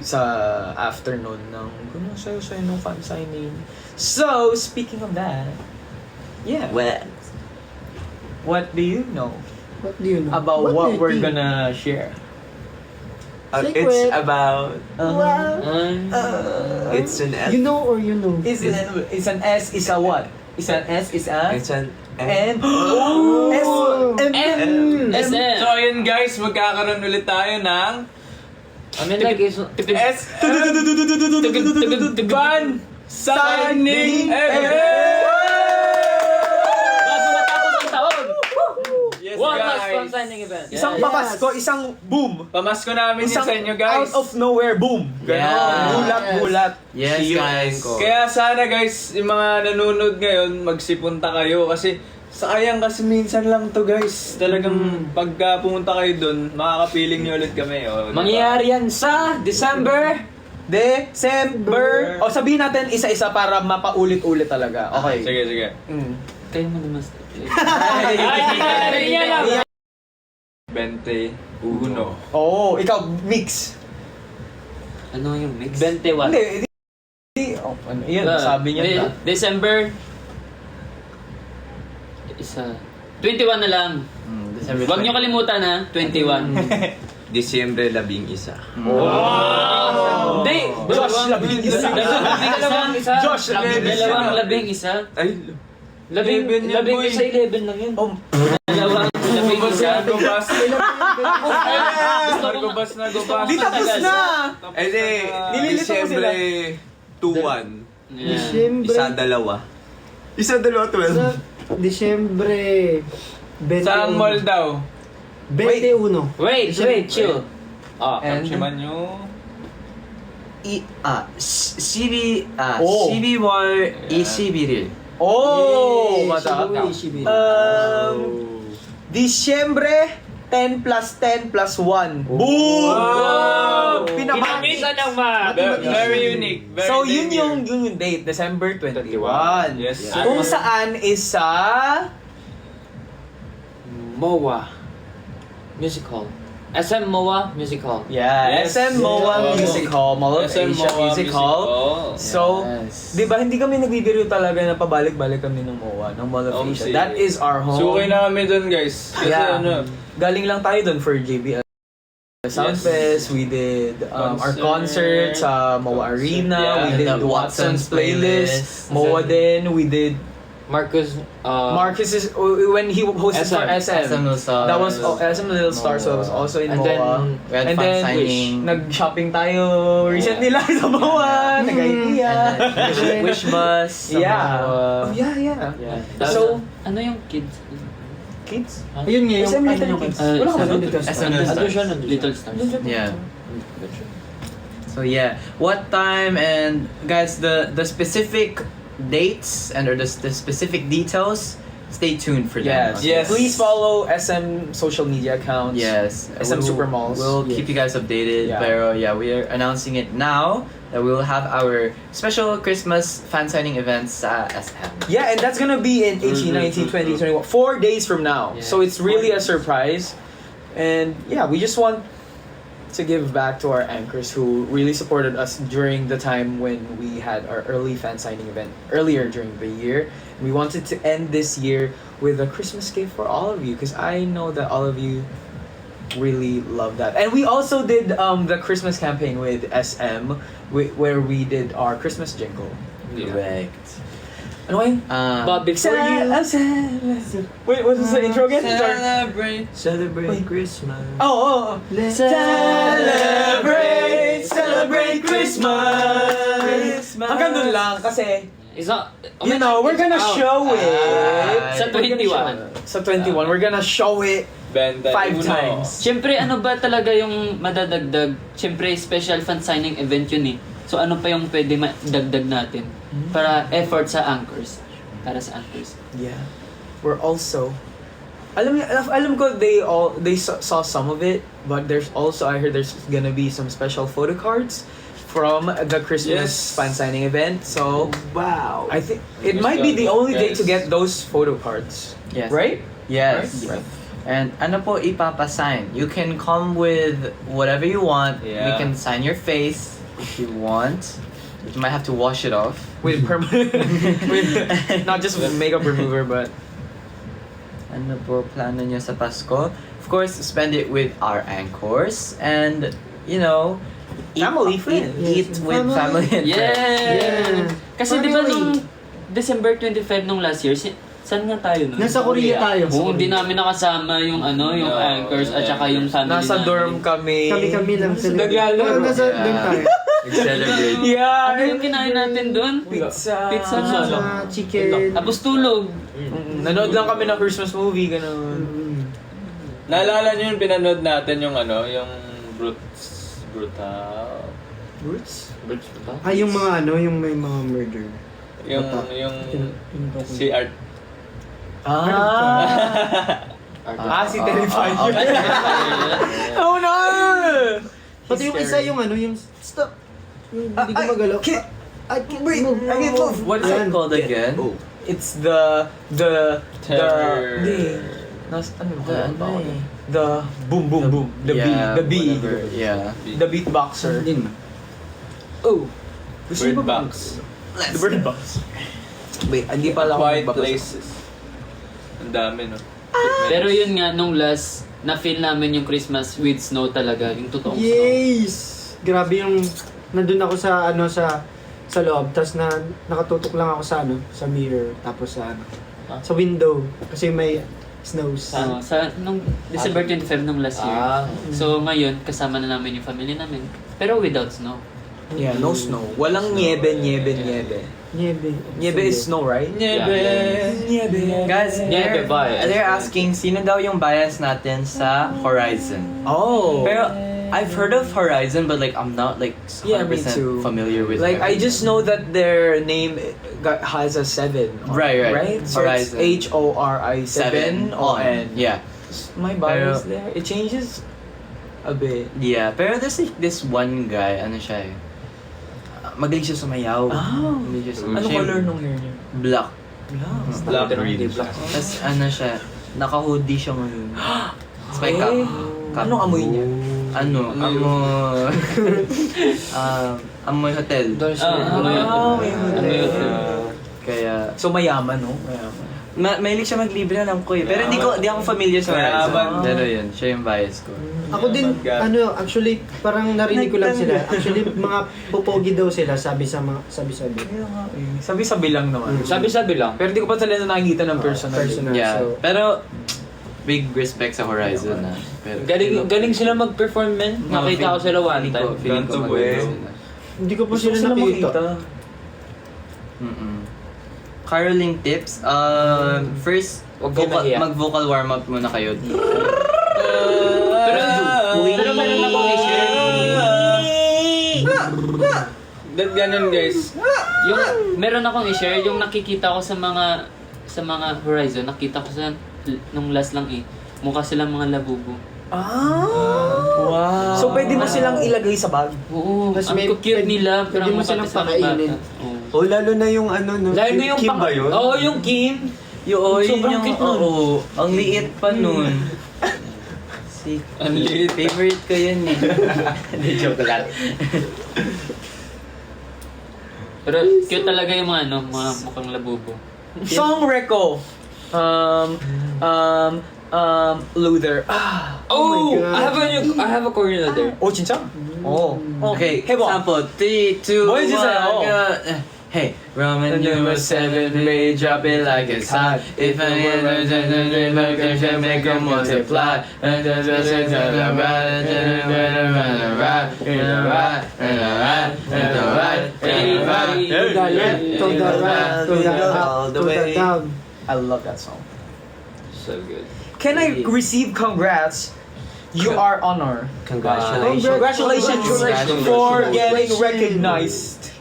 sa afternoon ng sayo-sayo ng fan signing. So, speaking of that, yeah. What do you know What do you know? about what we're gonna share? It's about... Wow. it's an F. You know or you know? It's an S, is a what? It's an S, is a... It's an N. Oh! SM. So ayun guys, magkakaroon ulit tayo ng S. Fan signing event! Bago matapos ang taon. Yes One last guys. fan signing event. Isang Yes. pamasko, isang boom. Pamasko namin yun Isang sa inyo guys. out of nowhere, boom. Ganon. Yeah. Gulat-gulat. Yes, guys. Kaya sana guys, yung mga nanonood ngayon, magsipunta kayo kasi sayang kasi minsan lang to guys. Talagang pagka pumunta kayo dun, makakapiling nyo ulit kami. O, diba? Mangyayari yan sa December. December. O sabihin natin isa-isa para mapaulit-ulit talaga. Okay. Sige, sige. Kayo mo naman. 21. Oh, ikaw mix. Ano yung mix? 21. Hindi. Oh, ano, yan, sabi niya. December. Isa. 21 na lang. December Huwag niyo kalimutan ha. 21. Disyembre 11. Wow! Hindi! Josh, labing isa. Dalawang isa. Josh, Dalawang labing isa. Ay, Labing 11 yan, boy. isa, 11 lang yun. Oh, Dalawang labing isa. Gubas. Gusto ko Gubas na gubas. di tapos na! eh di, Nililito ko sila. Disyembre 2-1. Yeah. Disyembre. Isa, dalawa, 12. Sa Disyembre 21. Saan mall daw? 21. Wait, chill. And- Kamshiman nyo. CB, Oh. CB Mall, ECB. Oh! Yay, Mata. Shibuya. Disyembre 10 plus 10 plus 1. Boom! Wow! Pinamati. Pinamisa ng Very unique. Very So, yun linear. yung date, December 21. Yes. Kung saan is sa... MOA Music Hall. SM MOA Music Hall. Yeah, Yes. SM MOA Yeah. Music Hall, Mall of SM Asia MOA Music Hall. So, Yes. di ba hindi kami nagbibiro talaga na pabalik-balik kami ng MOA, ng Mall of Asia. That is our home. Suki na kami dun guys. Kasi Yeah. ano, Galing lang tayo dun for JBL Soundfest. We did our concert sa MOA Arena. Yeah. We did The Watson's Watson's Playlist. Playlist. MOA din. We did Marcus Marcus is when he hosted for SM. SM Little Stars. That was SM Little Stars, so it was also in And MOA. then we had and fun then signing. nag-shopping tayo recently lang sa MOA. Nag-idea. Wish Bus. Yeah. Oh, yeah. Yeah. So, ano yung kids? kids? Ayun nga yung SM ano Little yung Kids. Ah, Wala ka SM ba? Little SM Little Ano Stars. siya? Little Stars. Yeah. So yeah, what time and guys, the specific dates and or the specific details, stay tuned for them. Yes. okay? Yes. Please follow SM social media accounts. Yes. SM Supermalls. We'll keep you guys updated. Yeah. Pero yeah, we are announcing it now that we will have our special Christmas fan signing events at SM. Yeah, and that's gonna be in 18, 19, 20, 21. 4 days from now. Yeah. So it's really a surprise. And yeah, we just want to give back to our anchors who really supported us during the time when we had our early fan signing event earlier during the year. We wanted to end this year with a Christmas gift for all of you because I know that all of you really love that. And we also did the Christmas campaign with SM where we did our Christmas jingle. Correct. Ano yun? But before you... Wait, what's the intro again? Sorry. Celebrate Christmas. Oh. Let's Celebrate Christmas. Hanggang dun lang kasi, Isa... you know, we're gonna show it. Sa 21. Sa 21, we're gonna show it 5 times. Siyempre, ano ba talaga yung madadagdag? Siyempre, special fan signing event yun eh. So, ano pa yung pwede madagdag natin? Para effort sa anchors. Para sa anchors. Yeah. We're also, alam ko they saw some of it, but there's also, I heard there's gonna be some special photo cards from the Christmas Yes. fan signing event. So, Wow. I think it might be the only day to get those photo cards. Yes. Right? Yes. Right. And ano po ipapasign? You can come with whatever you want. Yeah. We can sign your face if you want. You might have to wash it off. With with not just with makeup remover, but Ano po plano nyo sa Pasko? Of course, spend it with our anchors and, you know, Family, friends. Eat with family and friends. Yeah! Kasi di ba Finally. nung December 25 nung last year, saan nga tayo nun? Nasa Korea tayo. Oo, hindi namin nakasama yung yung No, anchors at saka yung family nasa namin. dorm kami. Kami lang sila. Naglalaro. Nasa Yeah. doon tayo. Celebrate. Yeah. Ano yung kinain natin doon? Pizza. Pizza na. Sa chicken. Tapos tulog. Nanood lang kami ng Christmas movie, ganun. Mm. Naalala nyo yung pinanood natin yung yung Brutal. Roots? Birds ba? Yung mga yung may mga murder. Yung si Art. Si Terrified yun. Oh no! Pati yung isa yung yung stop. Yung hindi ko magalaw. I can't move. I can't move. What is it called again? It's the Terror. ano The ba? ano eh. The boom boom boom. The Yeah, B. whatever. Yeah. The beatboxer. Oh. Bird Box. The bird box. Wait, hindi pala ako Quiet magbabasa. Places. Ang dami, no? Pero yun nga, nung last, na-feel namin yung Christmas with snow talaga, yung totoong snow. Yes! Grabe yung nandun ako sa sa loob tapos nakatutok lang ako sa mirror tapos sa window kasi may snows. Nung December 25 nung last year. So ngayon, kasama na namin yung family namin. Pero without snow. Yeah, no snow. Walang niebe. Niebe. Niebe is snow, right? Niebe. Guys, Yeah, bias. they're asking sino daw yung bias natin sa Horizon. Oh. Pero I've heard of Horizon, but like I'm not like 100% Yeah, me too. familiar with. Like I everything. just know that their name has a 7. Right. So Horizon. it's HORI7 on. Yeah. My bias Pero- there. It changes a bit. Yeah, pero there's like this one guy, ano siya eh. Magaling siya sumayaw. Oh. Magaling siya Ano sumayaw. color nung hair niya? Black. Black green. Tapos ano siya, naka-hoodie siya ngayon. Tapos may cap. Anong amoy niya? Amoy hotel. may hotel. Kaya, So mayaman, no? Mayaman. mahilig siya maglibre, alam ko eh. Pero di ako familiar sa Mayaman. Horizon. Pero yun, siya yung bias ko. Ako din, actually, parang narinig ko lang sila. Actually, mga pupogi daw sila, sabi-sabi. Sabi-sabi lang naman. Sabi-sabi lang. Pero di ko pa talaga nakikita ng personal. Personal. Yeah, So, pero big respect sa Horizon na. Pero Galing sila mag-perform, men. Nakita ko sila one time. Feeling ko Ganto magaling eh. sila. hindi ko pa sila nakita. Caroling tips. First, Huwag kayo mahiya. mag-vocal warm-up muna kayo. Pero meron akong i-share. Ganun, guys. Meron akong i-share yung nakikita ko sa mga Horizon. Nakita ko sa nung last lang mukha silang mga labubo. Wow. So pwede mo silang ilagay sa bag. Oo, Mas ang may- cute nila. pwede mo mukha silang silang pakainin. bata. Oo. Oh, lalo na yung no? Lalo na yung Kim ba yun? Oo, yung Kim. Yun Sobrang yung, cute nun. oo, ang liit pa nun. Si, Ang liit. favorite ko yun eh. Hindi, joke lang. Pero cute talaga yung mga mga mukhang labubo. Song reco. Luther. Oh, God. I have a Korean there. Oh, 진짜? Oh. Okay, 해봐. sample. 3, 2, 1, What is this? Oh. go. Hey, Roman numeral 7, may drop it like it's hot. If I can make a multiply. To the right, to the up, to the down. I love that song. So good. Can I receive congrats? You are honored. Congratulations. Congratulations for getting recognized.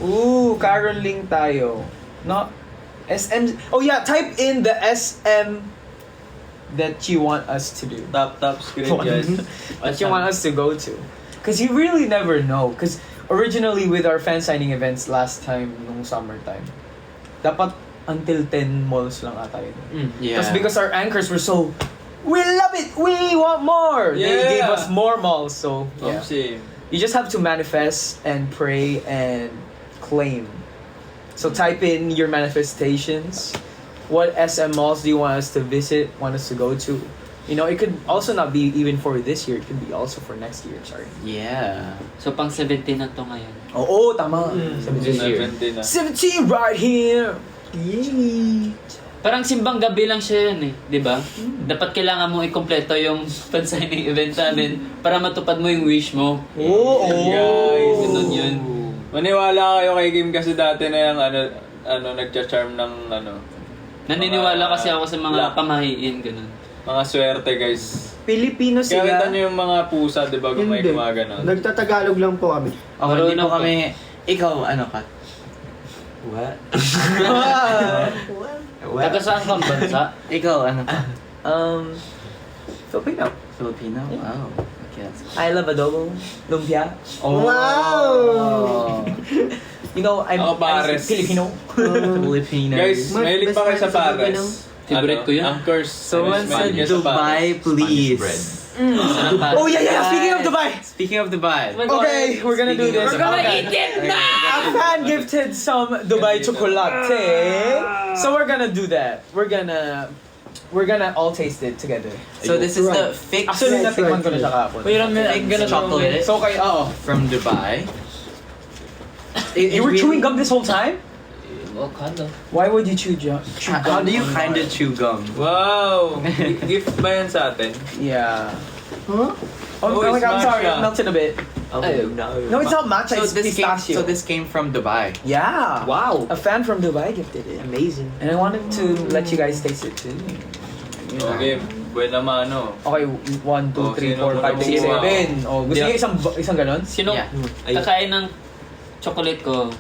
Ooh, caroling tayo. Not SM. Oh yeah, type in the SM that you want us to do. Top screen, guys. That you want us to go to. Because you really never know. Because originally with our fan signing events last time nung summertime, dapat until 10 malls lang ata yun. Yeah. Just because our anchors were so, we love it, we want more. They Yeah. gave us more malls, so yeah. Same. You just have to manifest and pray and claim. So type in your manifestations. What SM malls do you want us to visit, want us to go to? You know, it could also not be even for this year. It could be also for next year, sorry. Yeah. So pang 17 na to ngayon. Oo, tama. Mm. 17 na. 17 right here! Yay! Parang simbang gabi lang siya yan eh, di ba? Dapat kailangan mo ikumpleto yung fan-signing event namin para matupad mo yung wish mo. Oo! Guys, ganun yun. Maniwala kayo kay Kim kasi dati na yung nagcha-charm ng Naniniwala kasi ako sa mga Luck. pamahiin, ganun. mga swerte guys. Pilipino Kaya sila. kita nyo yung mga pusa, di ba, kung may Hindi. gumagano. Nagtatagalog lang po kami. Oh, hindi Marunong po ka. kami... Ikaw, ano ka? What? Taga saan kang bansa? Ikaw, ano ka? Filipino. Filipino? Wow. Okay, that's cool. I love adobo. Lumpia. Oh. Wow! You know, I'm Pares. Filipino. Filipino. Guys, Mas- mahilig pa kayo best sa friend sa Filipino. Pares. Favorite ko yun. Anchors. Someone said Mahilig kayo sa Dubai, Pares. please. Sarap pa. Oh yeah. Speaking of Dubai. Speaking of Dubai. Okay, we're gonna do this. We're gonna eat it now. A fan gifted some Dubai chocolate, so we're gonna do that. We're gonna all taste it together. So this is the Right. fixed Actually, Right, natikman ko na right. siya kahapon. Wait a minute, I'm gonna chocolate So okay, from Dubai. You were chewing gum this whole time? Oh, kind of. Why would you chew gum? How do you kind of chew gum? Wow! Gift ba yan sa atin? Yeah. Huh? Oh, it's my God, I'm sorry, matcha. it melted a bit. Ay, No, it's not matcha, So it's this pistachio. came from Dubai. Yeah. Wow. A fan from Dubai gifted it. Amazing. And I wanted to let you guys taste it too. Okay, buena mano. Okay, 1, 2, Oh, 3, sino 4, 5, 6, kumukuha? 7. Oh, gusto niyo isang ganon? Sino Yeah. kakain ng chocolate ko?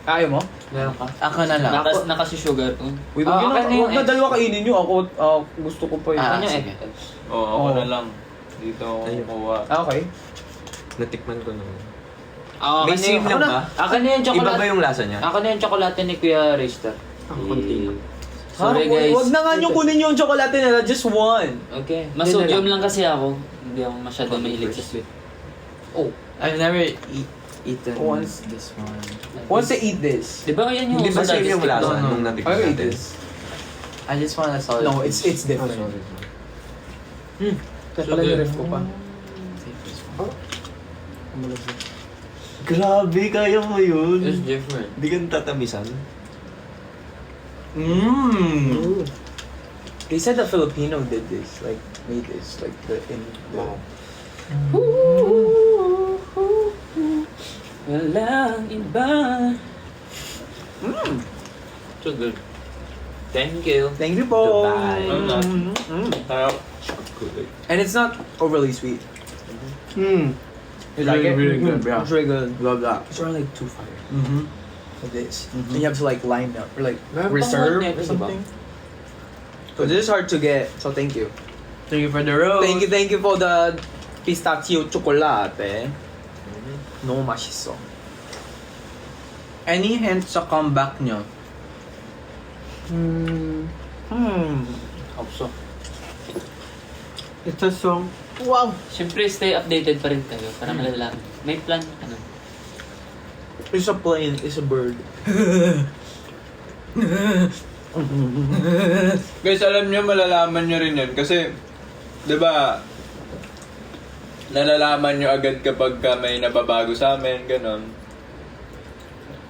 Ayaw mo? Meron ka? Ako na lang. Nakasi-sugar ko. Uy, Ah, wag akin na yun yung na ex. dalawa kainin nyo. Ako, gusto ko pa yun. Ah, Ano yung sige. ex? Oo, ako Oh. na lang. Dito ako Ayun. kumuha. Okay. Natikman ko naman. Ako May na same yung- lang ako ba? Ako na yung Iba chocolate. ba yung lasa niya? Ako na yung chocolate ni Kuya Richter. Ako konti lang. Sorry guys. Wag na nga nyo kunin yung chocolate nila. Just one. Okay. Mas Yun na sodium lang kasi ako. Hindi ako masyado mahilig sa sweet. I've never eaten Once. this one. Once they eat this. Di ba yan yung Hindi ba same yung madagastic lasa doon? nung I natikman will eat natin? this. I just want a solid. No, it's Ah, different. sorry. Kaya pala yung ref ko pa. Take this one. Grabe, kaya mo yun. It's different. Di ka tatamisan? Mmm. They said the Filipino did this. Like, made this. Like, in the... Walang iba. So good. Thank you. Thank you po. Dubai. Sarap. And it's not overly sweet. Hmm. You like it? Really good, yeah. It's really good. Love that. It's around like 2 fire. Mm-hmm. Like this. And you have to like line up or like Meron pa reserve nga or net, something. So this is hard to get. So thank you. Thank you for the rose. Thank you for the pistachio chocolate. No mashiso. Any hints sa comeback nyo? Hope so. It's a song. Wow. Siyempre, stay updated pa rin kayo para malalaman. May plan ka na. It's a plane. It's a bird. Guys, alam nyo, malalaman nyo rin yun. Kasi, di ba, nalalaman nyo agad kapag may nababago sa amin, ganon.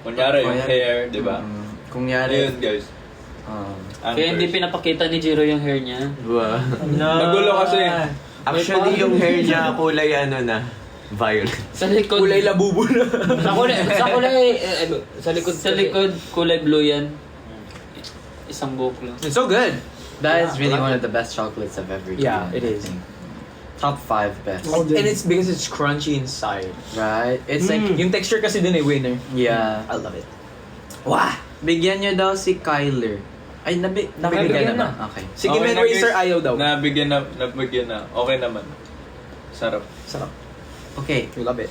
Kunyari, yung hair, di ba? Kunyari. Yun, guys. Kaya hindi pinapakita ni Jiro yung hair niya. Wow. Magulo kasi. Actually, yung hair niya kulay violet. Sa likod. Kulay labubo na. Sa likod, kulay blue yan. Isang buhok lang. It's so good. That is really one of the best chocolates I've ever eaten. Yeah, it I is. think. Top 5 best. Oh, And it's because it's crunchy inside. Right? It's like, Yung texture kasi dun winner. yeah. I love it. Wow. Bigyan nyo daw si Kyler. Ay, nabigyan Nabigyan naman. na. Okay. Si Okay Kim and na, Racer guys. ayaw daw. Nabigyan na. Okay naman. Sarap. Sarap. Okay, We love it.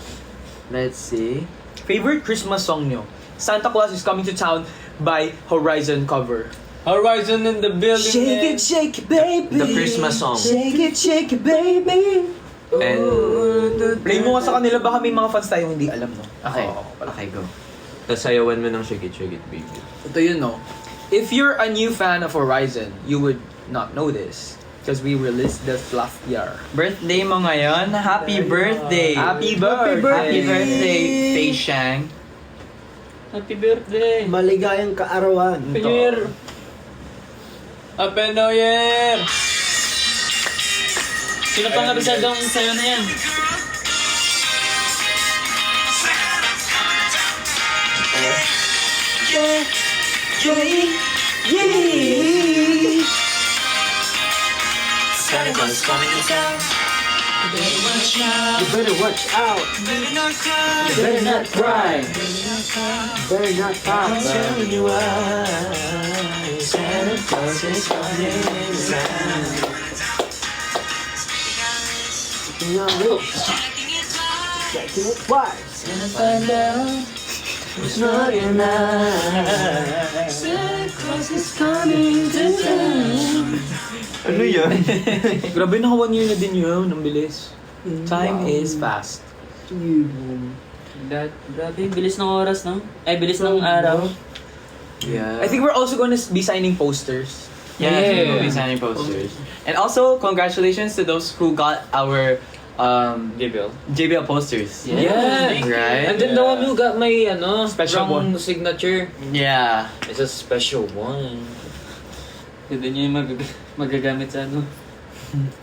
let's see. Favorite Christmas song nyo? Santa Claus is coming to town. by Horizon cover. Horizon in the building. shake it, baby. The Christmas song. Shake it, baby. And Play mo nga sa kanila, baka may mga fans tayo hindi alam, no? Okay. Oo, pala. Okay, go. tas sayawan mo ng Shake It, Baby. Ito yun, no? If you're a new fan of Horizon, you would not know this. Because we released this last year. Birthday mo ngayon. Happy birthday! Happy birthday! Happy birthday, Fei Shang. Happy birthday! Maligayang kaarawan. Happy New Year! Happy New Year! Sino pang kabisadong sa'yo na yan? You better watch out. You better not cry! You better not talk. You're rich. Checking it twice. Find out It's not enough. Santa Claus is coming to town. Ano yan? Grabe, naka 1 year na din yun. Ang bilis. Time is fast. Grabe, bilis ng oras, no? Ay, bilis ng araw. Yeah. I think we're also gonna be signing posters. Yeah, we will be signing posters. And also, congratulations to those who got our JBL posters. Yeah. Right? And then the one who got my Special wrong signature Yeah. is a special one. Hindi niyo yung magagamit sa ano.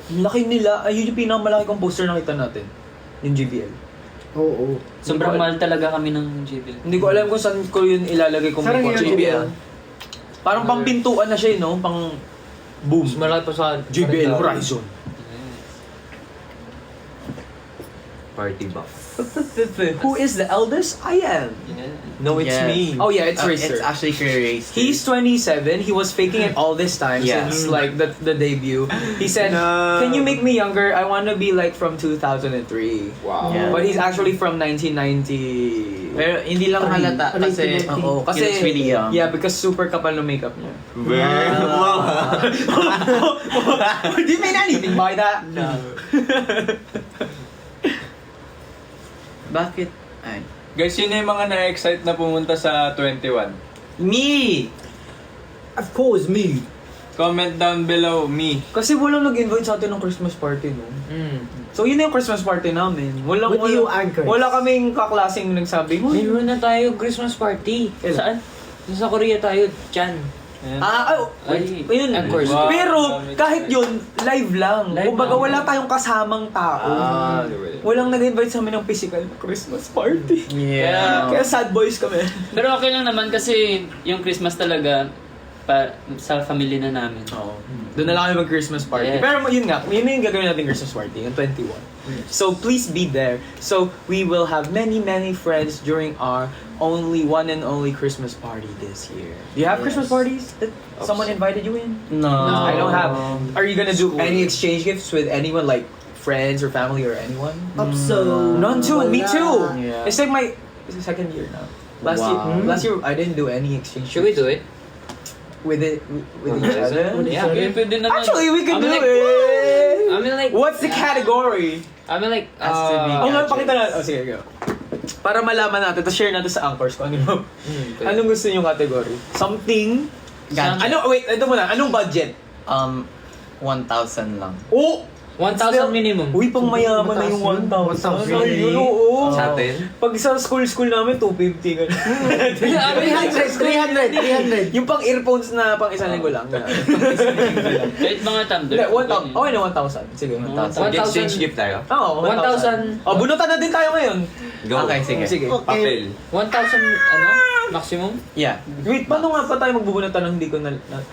Ang laki nila. Ayun yung pinakamalaki kong poster nakita natin. Yung JBL. Oo. Sobrang mahal talaga kami ng JBL. Hindi ko alam kung saan ko yun ilalagay kung Sarang may yun, JBL. Parang pang pintuan na siya, no? Pang boom. Mas malaki pa sa JBL Horizon. Party buff. Who is the eldest? I am. No, it's Yes. me. Oh yeah, it's Racer. It's actually Racer. He's 27. He was faking it all this time Yeah. since like the debut. He said, No. "Can you make me younger? I want to be like from 2003." Wow. Yeah. But he's actually from 1990. Pero hindi lang halata kasi, Oo, he looks really young. Yeah, because super kapal ng makeup niya. Wow. Do you mean anything by that? No. Bakit? Ay. Guys, yun yung mga na-excite na pumunta sa 21. Me! Of course, me. Comment down below, me. Kasi walang nag-invite sa atin ng Christmas party, no? So yun na yung Christmas party namin. Walang, What do you anchor? wala kaming kaklaseng nagsabi, "Hoy, Mayroon na tayo Christmas party. Kailan? Saan? Sa Korea tayo, Chan. Ay, Ay, yun. of course. Wow. Pero kahit yun, live lang. Live Kumbaga lang. wala tayong kasamang tao. Walang nag-invite sa amin ng physical na Christmas party. Yeah. Kaya sad boys kami. Pero okay lang naman kasi yung Christmas talaga sa family na namin. Oo. Doon na lang kami mag-Christmas party. Yeah. Pero yun nga, yun na yung gagawin natin Christmas party, yung 21. So please be there. So we will have many friends during our one and only Christmas party this year. Do you have Christmas parties that someone invited you in? No. I don't have. Are you gonna do any exchange gifts with anyone, like friends or family or anyone? Up so. None too. Me too. Yeah. It's like it's the second year now. Wow. Last year I didn't do any exchange. Should we do it? with each other? Yeah. Okay, pwede naman. Actually, we can I do mean, like, it. I mean like, What's the category? I mean like, Has to be Oh, nga, gadget. pakita natin. Oh, sige, go. Para malaman natin, tapos share natin sa anchors kung ano. Anong gusto niyo category? Something? Gadget. Ano, wait, ito muna. Anong budget? 1,000 lang. Oh! 1,000 minimum. Uy, pang mayaman na yung 1,000. 1,000. Ay, yun, oo. Sa atin? Pag sa school namin, 250 ganun. 300. Yung pang earphones na pang isang linggo lang. Kahit mga tumbler. Hindi, 1,000. Okay na, 1,000. Sige, 1,000. Exchange gift tayo? Oo, 1,000. Oh, bunutan na din tayo ngayon. Go. Okay, sige. Sige. Papel. 1,000 maximum? Yeah. Wait, paano nga pa tayo magbubunutan ng hindi ko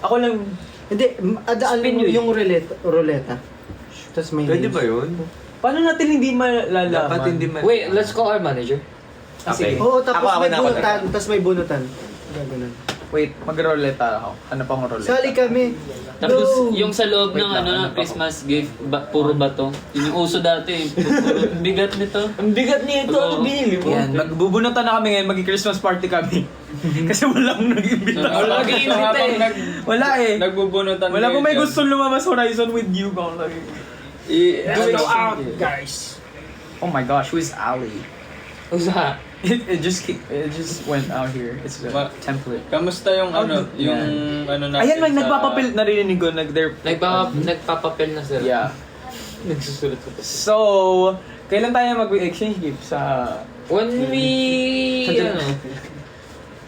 ako lang. Hindi, adaan Spin mo wheel. yung ruleta. Tapos may Pwede names. ba yun? Paano natin hindi malalaman? Dapat hindi man. Wait, let's call our manager. Ah, sige. Okay. Oo, tapos Ako may na. bunutan. Tapos may bunutan. Gano'n. Wait, mag-roleta ako. Ano pang roleta? Sali kami. Tapos Go! yung sa loob Wait ng lang, ano pa Christmas gift, puro bato. Yun yung uso dati. Puro bigat nito. Ang bigat nito, ano Oo. binili mo? Yan, magbubunutan na kami ngayon, mag-Christmas party kami. Kasi walang nag-imbita. Wala nag-iimbita So, habang eh. Wala eh. Nagbubunutan Wala kayo po may dyan. gusto lumabas Horizon with you. Kung lagi. Let's go Ano? out, guys. Oh my gosh, who's Ali? Usa. It just went out here. It's a Ma- template. Kamusta yung ano, yung ano natin Ayan, may sa- nagpapapil, narinig ko, Nagpapapel na sila. Yeah. Nagsusulat ko pa. So, kailan tayo mag-exchange gift sa... When we... ano?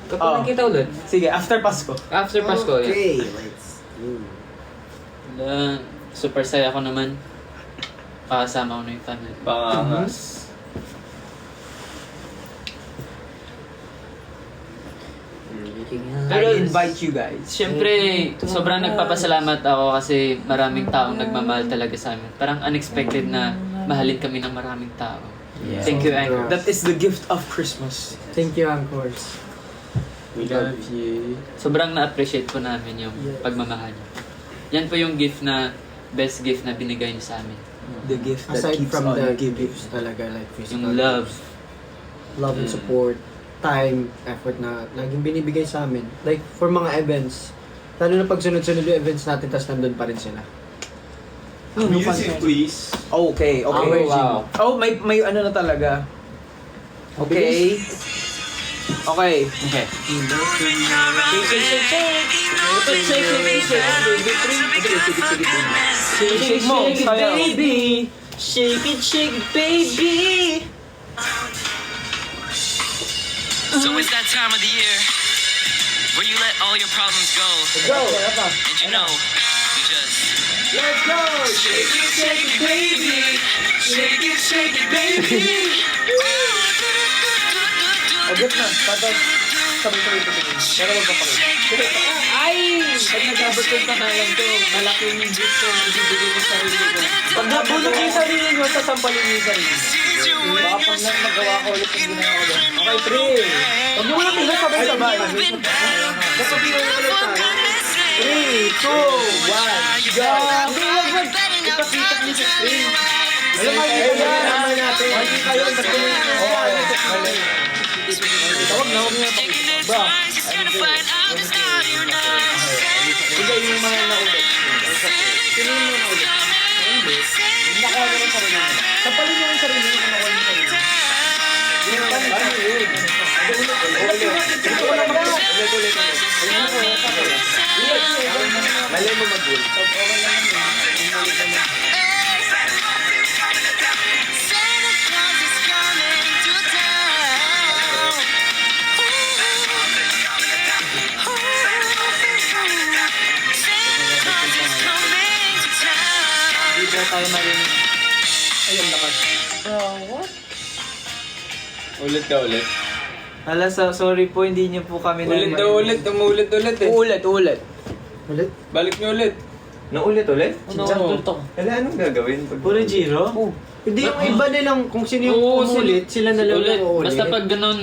Kapag Oh. nakita ulit. Sige, after Pasko. After Pasko, yan. Okay, let's do. Super saya ko naman. Pakasama ko na yung family. Pangangas. I invite you guys. Siyempre, sobrang nagpapasalamat ako kasi maraming taong nagmamahal talaga sa amin. Parang unexpected na mahalin kami ng maraming tao. Yeah. Thank you, Anchor. That is the gift of Christmas. Thank you, Anchors. We love you. Sobrang na-appreciate po namin yung Yes. pagmamahal niyo. Yan po yung gift na, best gift na binigay niyo sa amin. The gift that Aside keeps from on the giving. gifts talaga, like physical. Yung love. Love and support, time, effort na laging binibigay sa amin. Like, for mga events, lalo na pag sunod-sunod yung events natin, tas nandun pa rin sila. Music quiz. Okay, okay. Oh, wow. Oh, may ano na talaga. Okay. Okay. Okay. Shake mo, sayaw. baby. Shake it, baby. So it's that time of the year where you let all your problems go. Go! And you know, you just Let's go! shake it, baby. Shake it, baby. Agad na. Tapos, sabay-sabay ito. Pero magpapakita. Ay! Pag nag-abot yung kanalan ko, malaki yung gift ko, ibibigay ko sa sarili ko. Pag nabulog yung sarili nyo, sasampalin nyo yung sarili nyo. Baka pag magawa ko ulit yung ginawa ko doon. Okay, 3. Pag nyo ulit yung sabay-sabay. Dapat yung ulit tayo. 3, 2, 1, go! Ipakita niyo sa screen. Alam mo, hindi ko yan. Naman natin. Hindi kayo. Tawag na, huwag nyo na pakita. Bro, bigay yung mga naulit. Sino yung mga naulit? Hindi. Nakuha nyo yung sarili nyo. Sampalin nyo yung sarili nyo kung nakuha nyo yung sarili nyo. Parang yun. Malay mo mag-goal. Hindi ba tayo marinig? Ayun, lakas. Ulit ka ulit. Hala, sorry po, hindi niyo po kami Ulit na ulit, umulit-ulit eh. Ulit. Ulit? Balik niyo ulit. Naulit-ulit? Oo. Wala, anong gagawin? Pag... Puro Giro? Hindi, yung iba nilang, kung sino yung Oo, umulit, sila na lang ulit. yung uulit. Basta pag ganun,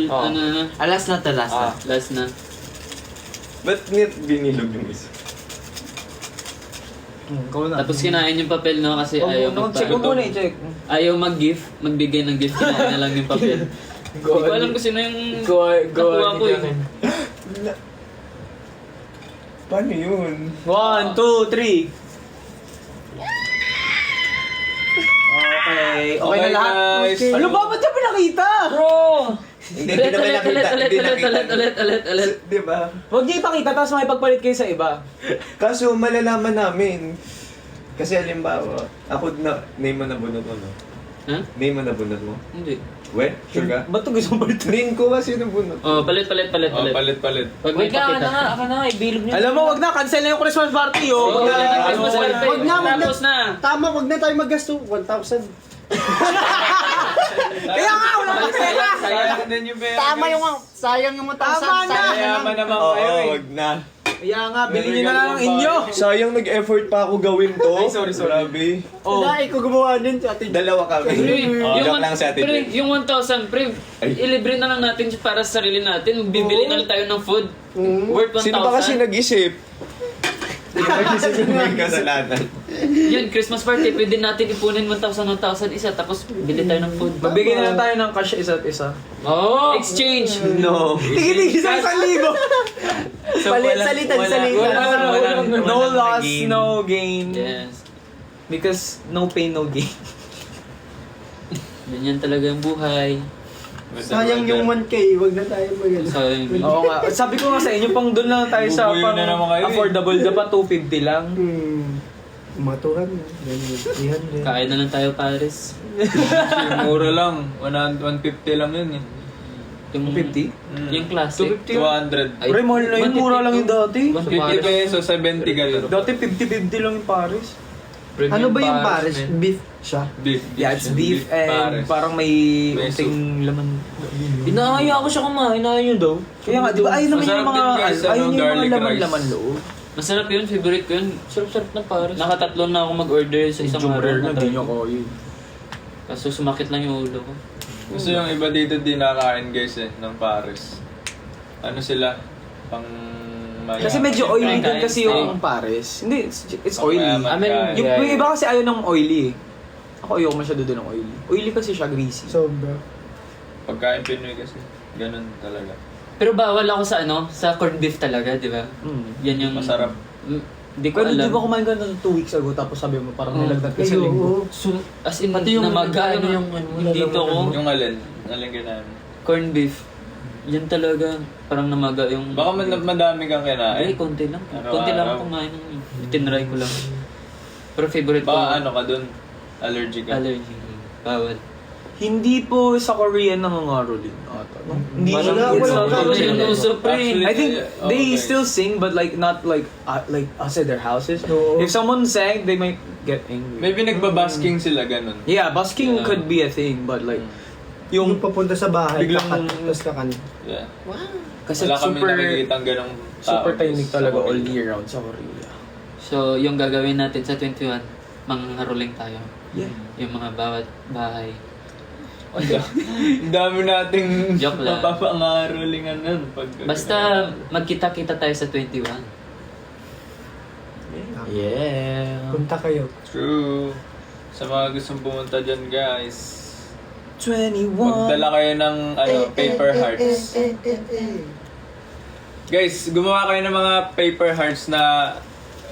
Oh. ano na, Alas na to, last na. last na. Ba't nit binilog yung isa? Go na. Tapos kinain yung papel, no? Kasi ayaw Check mo muna i-check. Ayaw mag-gift, magbigay ng gift, kinain na lang yung papel. Hindi ko alam kung sino yung nakuha ko eh. Paano yun? 1, 2, 3. Okay. Okay na lahat? guys. Okay. Ano ba? Ba't niya pinakita? Bro! Hindi naman nakita. Hindi nakita. Ulit. Di ba? Huwag niya ipakita tapos makipagpalit kayo sa iba. Kaso malalaman namin. Kasi halimbawa, ako na, name mo na bunot mo, no? Ha? Name mo na bunot mo? Hindi. We? Sure ka? Ba't ito gusto mo palitan? Name ko kasi na bunot. Oh, palit. Oh, palit-palit. Pag may Wait ka, pakita. aka na, ibilog niyo. Alam mo, wag na. Cancel na yung Christmas party, oh. Oo, Wag na. yung Christmas Ano, party. Wag na. Tapos na. Tama, wag na tayo maggasto. 1,000. Kaya nga, wala pa pera. Sayang din yung pera. Tama yung sayang yung 1,000. Tama na. sayang Mayaman naman Oo, kayo eh. wag na. Kaya nga, bilhin nyo na lang ang inyo! Sayang nag-effort pa ako gawin to. Ay, sorry. Grabe. Oh. Dahil ko gumawa nun sa atin. Dalawa kami. Joke lang sa atin. Pre, yung 1,000, pre, ilibre na lang natin para sa sarili natin. Bibili na lang tayo ng food. Worth 1,000. Sino ba kasi nag-isip? Sino nag-isip yung may kasalanan? Yun, Christmas party, pwede natin ipunin 1,000 isa, tapos bili tayo ng food. Magbigay na lang tayo ng cash isa't isa. Oh! Exchange! No. Tigil-tigil sa 1,000! Salitan. No loss, no gain. Yes. Because no pain, no gain. Ganyan talaga yung buhay. Sayang yung 1K, wag na tayo mag-ano. Sayang. Oo nga. Sabi ko nga sa inyo, pang doon lang tayo sa Bubuyo pang na naman kayo eh. affordable. Dapat 250 lang. Matuhan na. 300. Kain na lang tayo, Paris. Mura lang. 150 lang yun eh. Yung 50? Yung classic. 200. Pre, mahal na yun. Mura lang yung dati. 50 pesos, 70 ganun. Dati 50-50 lang yung Paris. Ano ba yung Paris? Beef siya? Beef. Yeah, it's beef and Pares. parang may May unting laman. Inaaya ko siya kumain, inaaya nyo daw. Kaya nga, di ba? Ayun naman yung Masarap mga, din, guys, ayun yung mga garlic laman-laman rice. loob. Masarap yun, favorite ko yun. Sarap-sarap ng Paris. Nakatatlo na ako mag-order sa isang araw. Jumper na, na-try di nyo ko. ko yun. Kaso sumakit lang yung ulo ko. Gusto yung iba dito di nakain guys eh, ng Paris. Ano sila? Pang mayaman. Kasi medyo oily din Kain kasi steak. yung Paris. Hindi, it's oily. Mayaman I mean, kain. Yung iba kasi ayaw ng oily eh. Ako ayoko masyado doon ng oily. Oily kasi siya, greasy. Sobra. Pagkain Pinoy kasi. Ganun talaga. Pero bawal ako sa sa corned beef talaga, di ba? Yan yung... Masarap. Di ko Pero alam. di ba kumain ka na 2 weeks ago tapos sabi mo parang nilagdag ka sa Ayun, linggo. oo. As in, Pati yung namaga ano, yung yung dito ko. Yung alin? Alin kinain? Corned beef. Yan talaga. Parang namaga yung... Baka madami kang Ay, kinain. konti lang. Araw-araw. Konti lang ako kumain. Tinry ko lang. Pero favorite ko. Baka ano ka dun? Allergic ka? Allergy. Bawal. Hindi po sa Korean nangangaro din ata. No? Hindi Wala, siya- it's wala, not wala. Korean. Wala, uso, pre. Actually, I think they okay. still sing but like not like outside their houses. Oo. If someone sang, they might get angry. Maybe nagbabasking sila ganun. Yeah, busking Yeah. could be a thing but like Yung yung papunta sa bahay, Biglang- tapos kakan. Yeah. kasi Wala kami super nakikitang ganong tao. super tahimik sa talaga Korea. all year round sa Korea. So, yung gagawin natin sa 21, mangharuling tayo. Yeah. Yung mga bawat bahay. Ang dami nating Joke lang. mapapangarolingan nun. Basta magkita-kita tayo sa 21. Yeah. Punta kayo. True. Sa mga gustong pumunta dyan guys, 21. magdala kayo ng paper hearts. Guys, gumawa kayo ng mga paper hearts na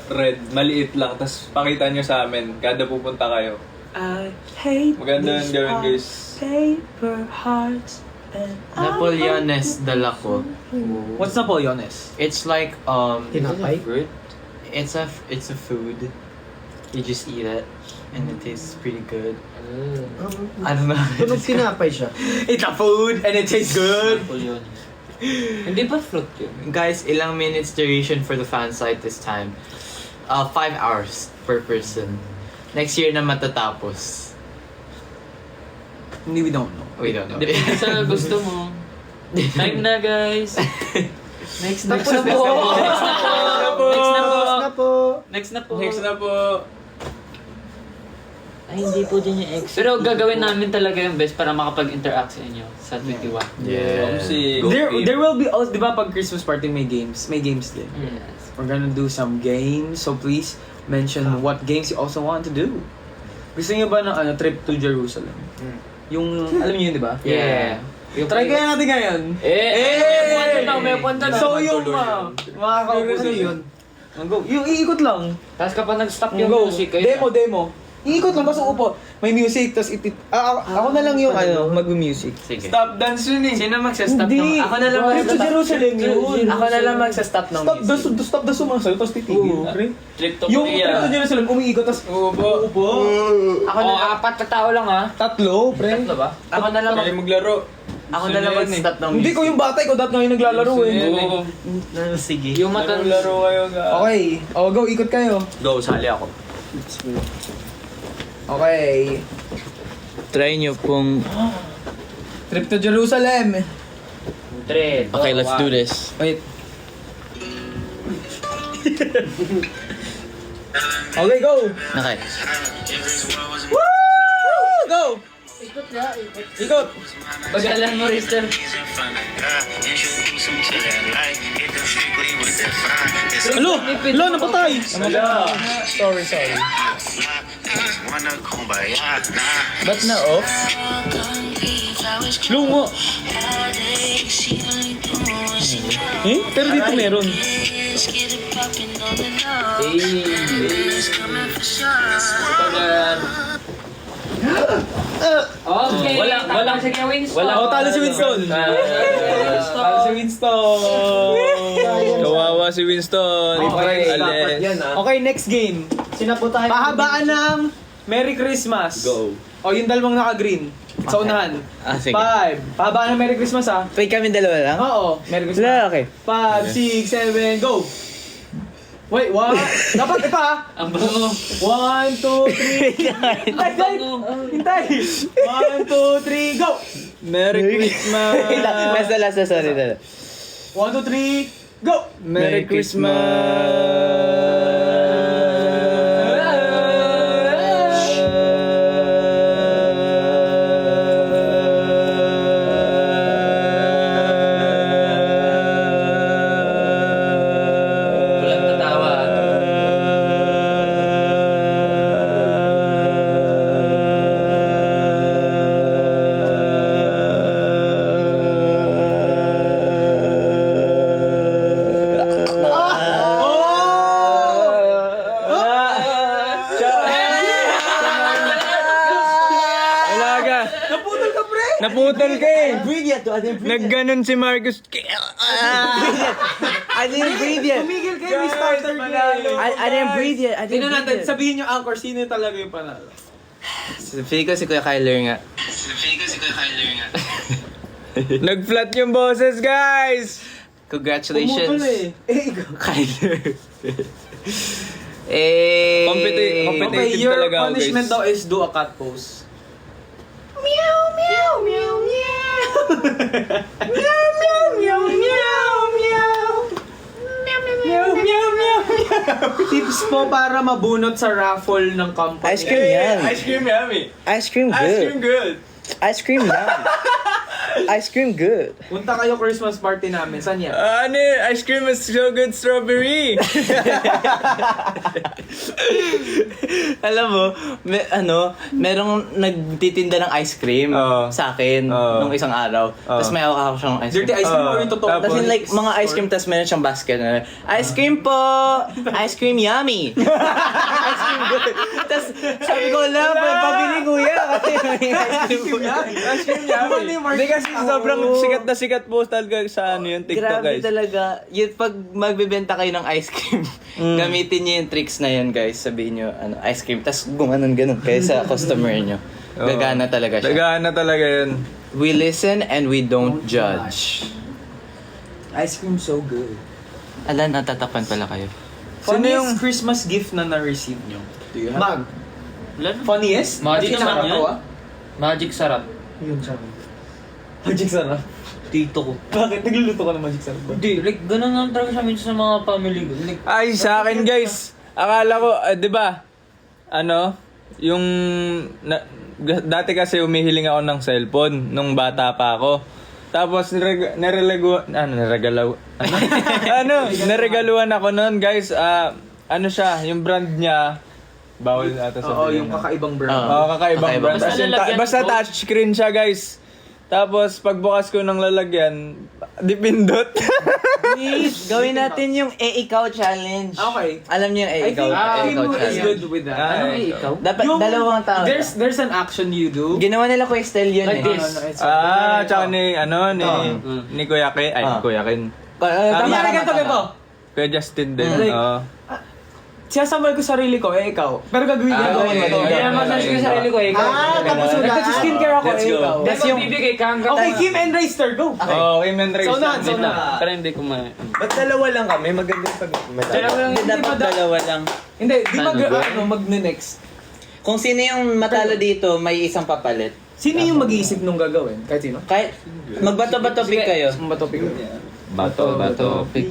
red, maliit lang, tapos pakita nyo sa amin kada pupunta kayo. I hate Maganda yun these gawin guys. paper hearts and Napoleones dala ko. What's Napoleones? It's like Tinapay? fruit. It's a food. You just eat it and it tastes pretty good. I don't know. Tunog tinapay siya. It's a food and it tastes good. Napoleon. Hindi ba fruit yun? Guys, ilang minutes duration for the fan site this time? 5 hours per person. Next year na matatapos. We don't know. We don't know. Depende sa gusto mo. Time na, guys. Next na Tapos na po! Next na po! Tapos na po! Next na po! Next na po. Ay, hindi po dyan yung exit. Pero gagawin namin talaga yung best para makapag-interact sa inyo sa 21. Yeah. Si There will be also, di ba pag Christmas party may games din. Yes. We're gonna do some games, so please mention what games you also want to do. Gusto niyo ba ng trip to Jerusalem? Yung, alam niyo yun, di ba? Yeah. Try kaya natin ngayon. May punta na. So yung makakaupo Ano yun? Yung iikot lang. Tapos kapag nag-stop yung Go. music, ayun na. Demo. Iikot lang, basta upo. May music, tapos ako na lang yung mag-music. Sige. stop dance yun eh. Sino magsa-stop Hindi. ng... Ako na lang Trip to Jerusalem yun. Ako na lang magsa-stop ng music. Stop the sumasayo, tapos titigil. Trip to Yung Trip to Korea. Jerusalem, umiikot, tapos Upo. Ako na lang... Apat na tao lang ha. tatlo, pre. Tatlo ba? Ako na lang Kayo maglaro. Ako na lang mag-stop ng Hindi music. ko yung bata, ikaw dati ngayon naglalaro eh. Oo. Sige. Yung mata... Laro kayo guys. Okay, go, ikot kayo. Go, sali ako. Okay. Try nyo pong... Trip to Jerusalem. Trip. Okay, let's do this. Wait. Okay, go! Okay. Woo! Go! Ikot! Bagalan mo, Rister. Alo! Alo, napatay! Sorry. Ba't na off? Lungo! Pero dito meron. Okay. Walang sige, Winston. Oh, talo si Winston! Talo si Winston! Kawawa si Winston. Okay. Dapat yan, ah. Okay, next game. Sina po tayo? Pahabaan ng Merry Christmas. Go. O, yung dalawang naka-green. Sa unahan. Ah, sige. 5. Pahabaan ng Merry Christmas, ha? Wait, kami dalawa lang? Oo, Merry Christmas. Wala, okay. 5, 6, 7, go! Wait, what? Dapat ipa! Ang bango. 1, 2, 3. Hintay, guys! Hintay! 1, 2, 3, go! Merry Christmas! Last, sorry. 1, 2, 3, go! Merry Walang tatawa. Alaga! Naputol ka eh! Nagganon si Marcus. I didn't breathe yet. Tumigil kayo, may starter kayo. I didn't breathe yet. I Tingnan didn't natin, breathe yet. sabihin nyo, Anchor, sino talaga yung panalo? Feeling ko si Kuya Kyler nga. Nag-flat yung boses, guys! Congratulations. Pumutol eh. Kyler. Eh... Competitive Okay, your talaga ako, punishment guys. daw is do a cat pose. Tips po para mabunot sa raffle ng company. Ice cream yan. Ice cream yummy! Ice cream Ice cream good. good! Ice cream yum. Ice cream good. Punta kayo Christmas party namin. Saan yan? Ano ice cream is so good strawberry! Alam mo, merong nagtitinda ng ice cream Oo. sa akin Oo. nung isang araw. Tapos may hawak ako siyang ice cream. Dirty ice cream or yung totoo? Tapos- Tapos yun, like, mga ice cream, tapos meron siyang basket na, ice cream po! Ice cream yummy! Ice cream good! Tapos sabi ko, wala, pabili kuya, kasi may ice cream po. Ice cream yummy! Hindi kasi sobrang sikat po talaga sa ano yung TikTok, Grabe guys. talaga. Yun, pag magbebenta kayo ng ice cream, gamitin niyo yung tricks na yun, guys. Sabihin niyo, ice cream, tapos gumanon-ganon kayo sa customer niyo. Oo. Gagana talaga siya. Gagana talaga yun. We listen and we don't judge. Ice cream so good. Ala, natatapan pala kayo. Funniest Christmas gift na na-receive nyo? Do you have? Mag. Funniest? Magic Kasi naman nakakatawa? Magic sarap. Yun sa akin. Magic sarap? Tito ko. Bakit? Nagluluto ka ng magic sarap ba? Hindi, like, ganun lang talaga sa minsan sa mga family ko. Like, Ay, sa akin guys, akala ko, di ba, ano, yung, dati kasi umihiling ako ng cellphone nung bata pa ako. Tapos, naregaluhan ako nun, guys, ano siya, yung brand niya, bawal ata Oo, sabihin. yung kakaibang brand. Oo, kakaibang brand. Basta As in, lalagyan basta mo. touchscreen siya, guys. Tapos, pagbukas ko ng lalagyan, dipindot. Please, gawin natin yung ikaw challenge. Okay. Alam niyo yung I think ikaw Kim is challenge. good with that. Ah, Ano ikaw? Dapat Yung- dalawang tao. There's an action you do. Ginawa nila Kuya Estel yun Like eh. this. Tsaka ni Kuya Ke, Kuya Ken. Nangyari ganito, Bebo. Kuya Justin din. Like, Oo. Sinasambal ko sarili ko, ikaw. Pero gagawin niya okay, ko. okay. Kaya massage ko yung sarili ko, ikaw. Tapos wala. Nag-skincare ako, Let's go. ikaw. Tapos yung bibigay ka hanggang... Okay, Kim and Reister, go. Oo, Kim and Ray. So, na. Pero hindi ko ma... Ba't dalawa lang kami? Maganda yung pag-matalo. Dapat dalawa lang. Hindi, di mag-next. Kung sino yung matalo dito, may isang papalit. Sino yung mag-iisip nung gagawin? Kahit sino? Kahit magbato-bato pick kayo. Matopik. Bato, pick.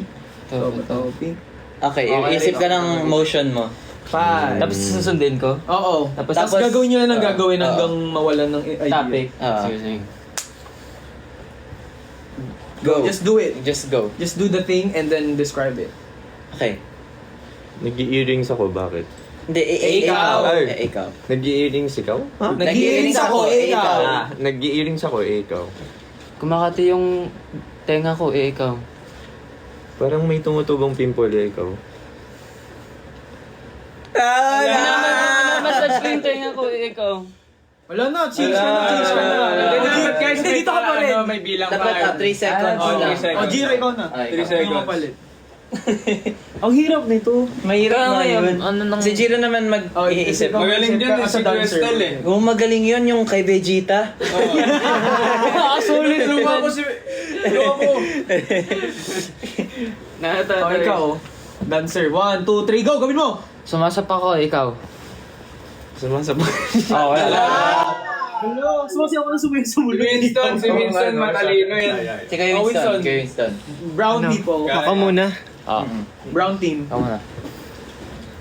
Matopik. Okay, Okay, isip ka okay. ng motion mo. 5. Tapos susundin ko. Oo. Tapos- Tapos gagawin nyo na ng gagawin Oo. hanggang mawalan ng idea. Topic. Ah. Sige, sige. Go. Just do it. Just go. Just do the thing and then describe it. Okay. Nag-i-earrings ako, bakit? Hindi, Ikaw. ikaw. Nag-i-earings ikaw? Ha? Nag-i-earings ako, ikaw. Nag-i-earings ako, ikaw. Kumakati yung tenga ko, ikaw. Parang may tumutubong pimple, ikaw. Massage ko yung tenga ko, ikaw. Wala na, change ka na, change ka na. Dapat guys, Hindi, dito ka pa rin. May bilang Dapat 3 seconds Oh, lang. 3 seconds. O, Jiro, ikaw na. Ay, 3 seconds. Mapalit. Ang hirap nito. Mahirap Kaya na ngayon, yun. ano nang- Si Jiro naman mag-iisip. ikaw. Magaling dyan eh, As a si dancer. Crystal eh. Kung magaling yun yung kay Vegeta. Solid Luma ko si... Luma ko. Nakatata. O, ikaw. Dancer. 1, 2, 3, go! Gawin mo! Sumasapa ko, ikaw. Sumasabay. Oh, wala. Hello, sumasiyaw ko na sumayin sa Si mulo. Winston, si Winston matalino yan. Si kay Winston. Kay Winston. Brown people. Ako muna. Brown team. Ako na.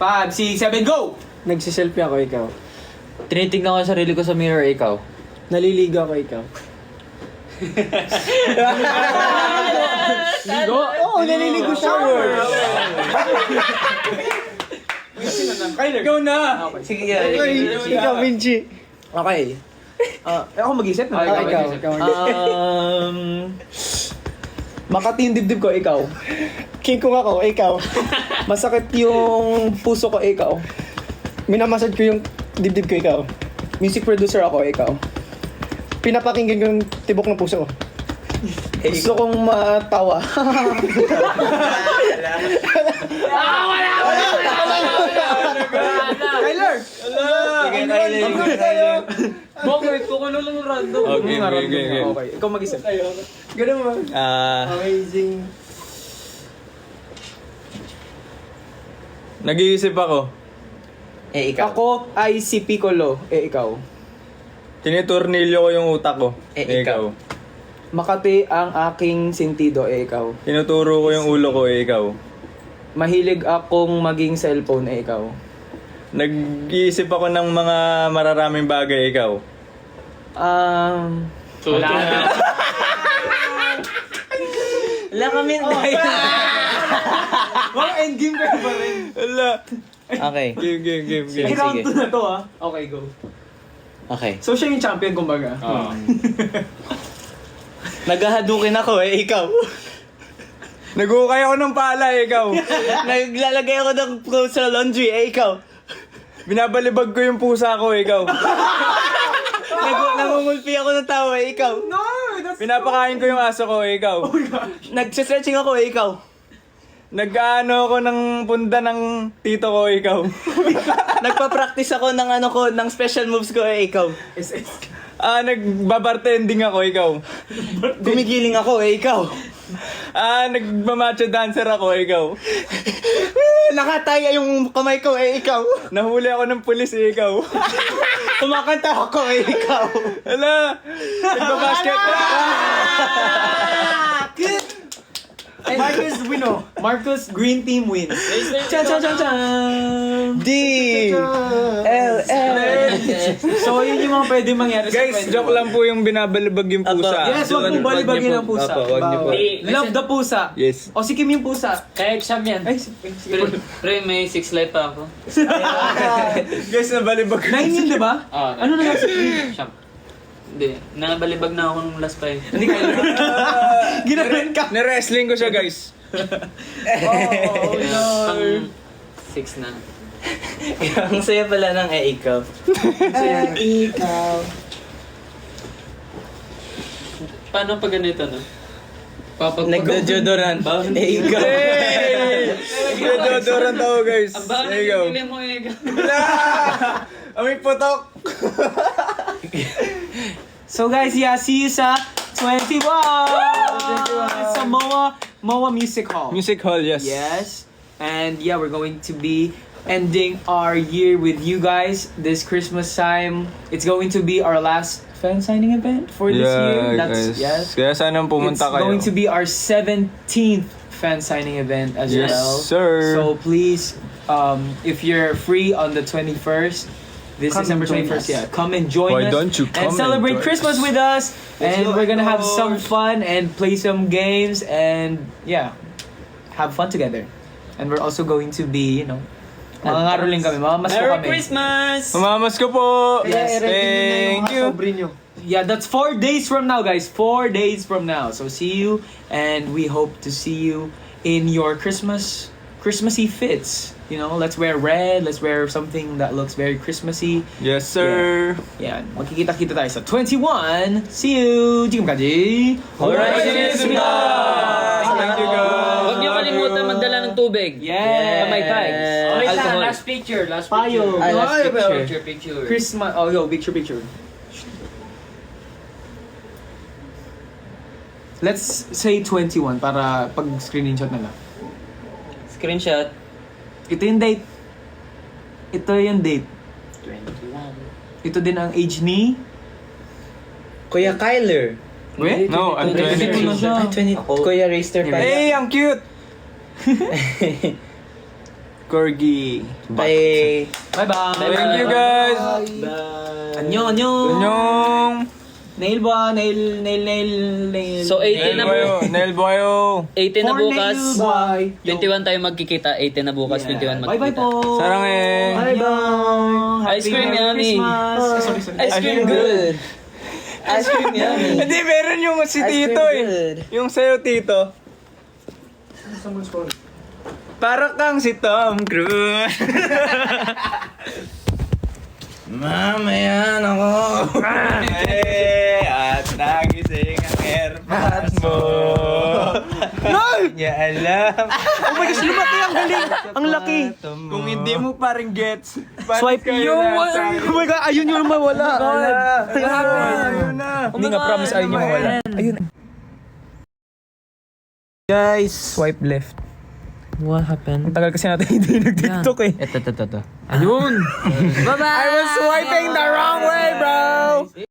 5, 6, 7, go! Nagsiselfie ako, ikaw. Tinitignan ko yung sarili ko sa mirror, ikaw. Naliligo ako, ikaw. Ligo? Oo, naliligo shower. Kyler. Ikaw na! Sige, Ikaw, Vinci. Okay. Ako mag-isip na. Ikaw. Makati yung dibdib ko, ikaw. King Kong ako, ikaw. Masakit yung puso ko, ikaw. Minamasad ko yung dibdib ko, ikaw. Music producer ako, ikaw. Pinapakinggan ko yung tibok ng puso ko. Gusto kong matawa. Kyler! Bakit? Kung ano lang random. Okay. Ikaw mag-isip. Ganun ba? Amazing. Nag-iisip ako. ikaw. Ako ay si Piccolo. Ikaw. Tiniturnilyo ko yung utak ko. Ikaw. Makati ang aking sentido. Ikaw. Tinuturo ko yung ulo ko. Ikaw. Mahilig akong maging cellphone. Ikaw. Nag-iisip ako ng mga mararaming bagay. Ikaw. Wala na. Wala kami. Mga endgame kayo pa rin. Wala. Okay. Game. May round 2 na to ah. Okay, go. Okay. So siya yung champion kumbaga. Naghahadukin ako ikaw. Nag-ukay ako ng pala. Ikaw. Naglalagay ako ng clothes sa laundry ikaw. Binabalibag ko yung pusa ko. Ikaw. Nangungulpi ako ng tawa ikaw. No! That's Pinapakain ko yung aso ko. Ikaw. Nagse-stretching ako ikaw. Nag-ano ako ng punda ng tito ko. Ikaw. Nagpa-practice ako ng ng special moves ko ikaw. Nagbabartending ako. Ikaw. Gumigiling ako ikaw. Nagmamacho dancer ako. Ikaw. Nakataya yung kamay ko ikaw. Nahuli ako ng pulis. Ikaw. Kumakanta ako ikaw. Hala. Nagbabasket. Marcus Wino. Marcus Green Team wins. Chan chan chan chan. D. L. So yun yung mga pwede mangyari sa Guys, friend joke mo. lang po yung binabalibag yung pusa. Yes, wag mong balibagin ang pusa. Apo, wag niyo po. Love the pusa. Yes. O si Kim yung pusa. Kaya exam yan. Ay, Pre, may 6 life pa ako. Guys, nabalibag ko. 9 yun, di ba? Ano na nasa Siyam. Hindi, nabalibag na ako nung last pa eh. Hindi kayo. Ginaran ka. Na-wrestling ko siya, guys. Oh, no. Pang 6 na. Ang saya pala ng ikaw. Ikaw. Paano pag ganito, no? Nagdo-deodorant. Ikaw. Hey! Nag-deodorant ako, guys. Ang bakit There you go. pinili mo ikaw? Amoy putok. So guys, yeah, see you sa 21 sa MOA Music Hall. Music hall, yes. Yes. And yeah, we're going to be ending our year with you guys this Christmas time. It's going to be our last fan signing event for this year. That's guys. yes. Kaya sana pumunta It's kayo. going to be our 17th fan signing event as Yes, well. sir. So please, if you're free on the 21st, this Come December and join 21st, us. yeah, come and join Why us don't you come and and celebrate join Christmas us? with us. And go, we're gonna have Lord. some fun and play some games and yeah, have fun together. And we're also going to be, mangangaroling kami, mamamas ko Merry kami. Christmas! Mamamas ko po! Kaya i-ready nyo na yung Thank mga you! sobre nyo. Yeah, that's 4 days from now, guys. 4 days from now. So see you, and we hope to see you in your Christmassy fits. Let's wear red. Let's wear something that looks very Christmassy. Yes, sir! Yeah, magkikita-kita tayo sa 21. See you! 지금까지 Horizon입니다! Thank you, guys! Huwag niyo kalimutan magdala ng tubig. Yeah. Kamay bags. Wait lang, Alcohol. last picture. Payo. Picture. Christmas. Oh, yo, picture. Let's say 21 para pag screenshot na lang. Screenshot. Ito yung date. Ito yung date. 21. Ito din ang age ni... Kuya Kyler. Wait? No, I'm 22 na siya. 20. Kuya Raster pa. Hey, ang cute! Corgi. Bye. Bye-bye. Thank you, guys! Annyeong. Annyeong! Nail ba? Nail. So, 18 na po. Nail boyo! 18 na bukas. Bye. 21 tayo magkikita. 18 na bukas. 21 magkikita. Bye-bye po. Sarang eh! Bye-bye. Ice cream Happy yummy. Christmas. Sorry. Ice cream good. Ice cream yummy. Hindi, meron yung si Ice cream Tito eh. good. Yung sa'yo, Tito. Para kang si Tom Cruise. Mamayan ako. At nagising ang airpods mo. No! Niya alam. Oh my gosh, lumaki ang galing. Ang laki. Kung hindi mo pa rin gets, Swipe kayo yung... na. Oh my God, ayun yung mawala. Ayun na. Hindi nga promise ayun yung mawala. Ayun. Guys, swipe left. What happened? Ang tagal kasi natin hindi nag-TikTok eh. Ito. Ayun. Bye-bye! I was swiping the wrong way, bro.